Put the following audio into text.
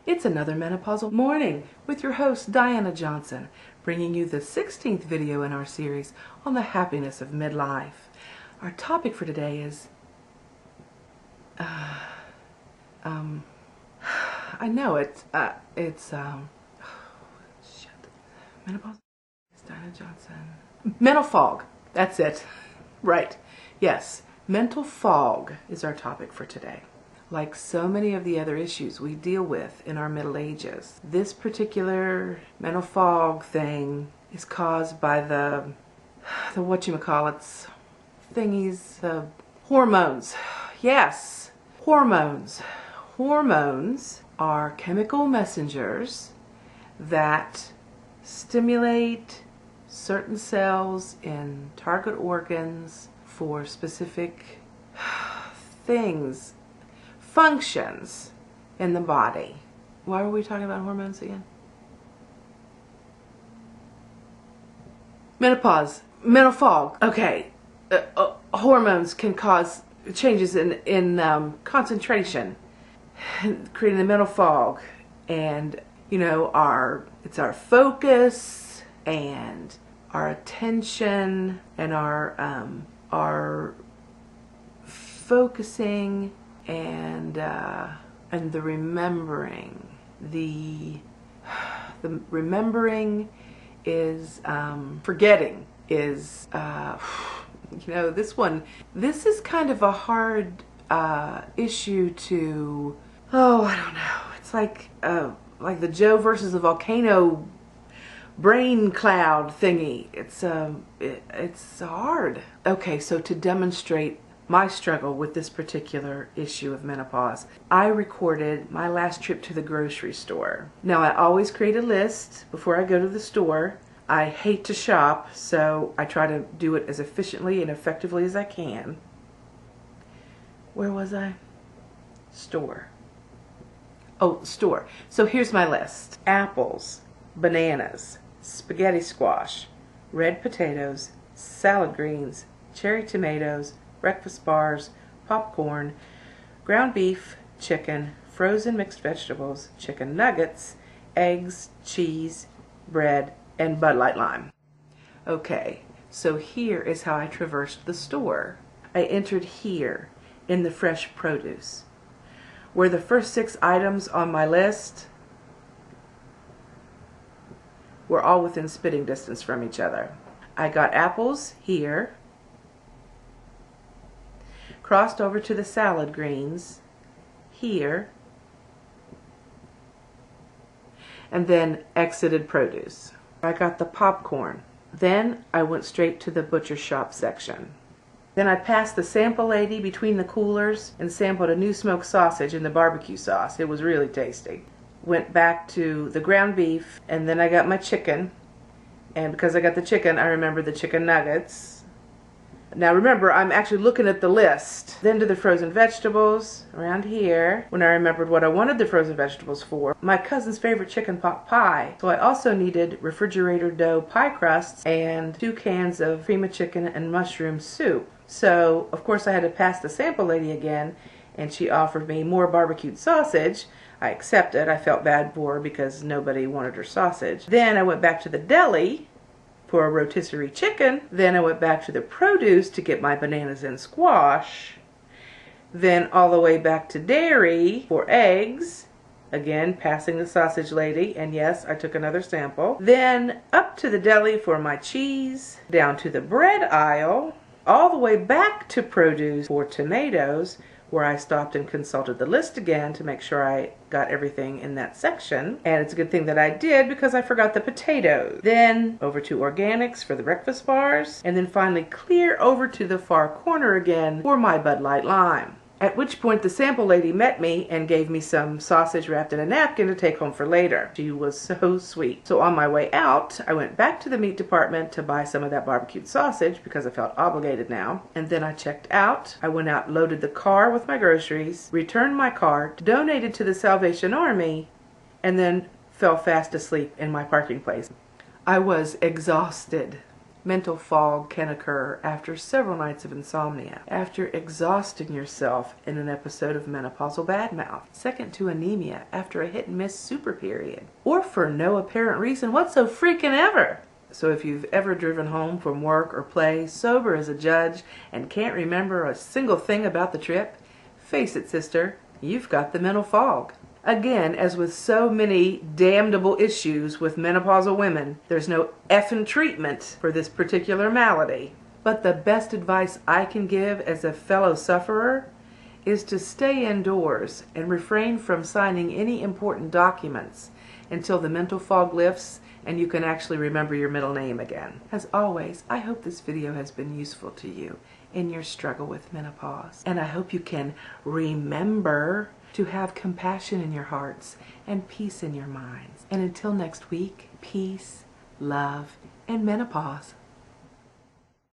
It's another menopausal morning with your host Diana Johnson, bringing you the 16th video in our series on the happiness of midlife. Our topic for today is, I know shit, menopause. It's Diana Johnson. Mental fog. That's it. Right. Yes. Mental fog is our topic for today. Like so many of the other issues we deal with in our middle ages, this particular mental fog thing is caused by the whatchamacallits thingies, the hormones. Yes, hormones. Hormones are chemical messengers that stimulate certain cells in target organs for specific things, functions in the body. Why were we talking about hormones again? Menopause, mental fog. Okay, hormones can cause changes in concentration, creating the mental fog, and you know, it's our focus and our attention and our focusing and the remembering. The remembering is forgetting is you know, this is kind of a hard issue to, I don't know, it's like the Joe versus the volcano brain cloud thingy. It's hard. Okay, so to demonstrate my struggle with this particular issue of menopause, I recorded my last trip to the grocery store. Now, I always create a list before I go to the store. I hate to shop, so I try to do it as efficiently and effectively as I can. Where was I? Store. Oh, store. So here's my list. Apples, bananas, spaghetti squash, red potatoes, salad greens, cherry tomatoes, breakfast bars, popcorn, ground beef, chicken, frozen mixed vegetables, chicken nuggets, eggs, cheese, bread, and Bud Light Lime. Okay, so here is how I traversed the store. I entered here in the fresh produce, where the first 6 items on my list were all within spitting distance from each other. I got apples here, crossed over to the salad greens here, and then exited produce. I got the popcorn. Then I went straight to the butcher shop section. Then I passed the sample lady between the coolers and sampled a new smoked sausage in the barbecue sauce. It was really tasty. Went back to the ground beef, and then I got my chicken. And because I got the chicken, I remembered the chicken nuggets. Now remember, I'm actually looking at the list. Then to the frozen vegetables around here, when I remembered what I wanted the frozen vegetables for. My cousin's favorite chicken pot pie. So I also needed refrigerator dough pie crusts and 2 cans of cream of chicken and mushroom soup. So of course I had to pass the sample lady again, and she offered me more barbecued sausage. I accepted. I felt bad for her because nobody wanted her sausage. Then I went back to the deli for a rotisserie chicken. Then I went back to the produce to get my bananas and squash. Then all the way back to dairy for eggs. Again, passing the sausage lady, and yes, I took another sample. Then up to the deli for my cheese. Down to the bread aisle. All the way back to produce for tomatoes, where I stopped and consulted the list again to make sure I got everything in that section. And it's a good thing that I did, because I forgot the potatoes. Then over to organics for the breakfast bars, and then finally clear over to the far corner again for my Bud Light Lime. At which point the sample lady met me and gave me some sausage wrapped in a napkin to take home for later. She was so sweet. So on my way out, I went back to the meat department to buy some of that barbecued sausage because I felt obligated now. And then I checked out. I went out, loaded the car with my groceries, returned my cart, donated to the Salvation Army, and then fell fast asleep in my parking place. I was exhausted. Mental fog can occur after several nights of insomnia, after exhausting yourself in an episode of menopausal badmouth, second to anemia after a hit-and-miss super period, or for no apparent reason whatsoever. So if you've ever driven home from work or play sober as a judge and can't remember a single thing about the trip, face it, sister, you've got the mental fog. Again, as with so many damnable issues with menopausal women, there's no effing treatment for this particular malady. But the best advice I can give as a fellow sufferer is to stay indoors and refrain from signing any important documents until the mental fog lifts and you can actually remember your middle name again. As always, I hope this video has been useful to you in your struggle with menopause. And I hope you can remember to have compassion in your hearts and peace in your minds. And until next week, peace, love, and menopause.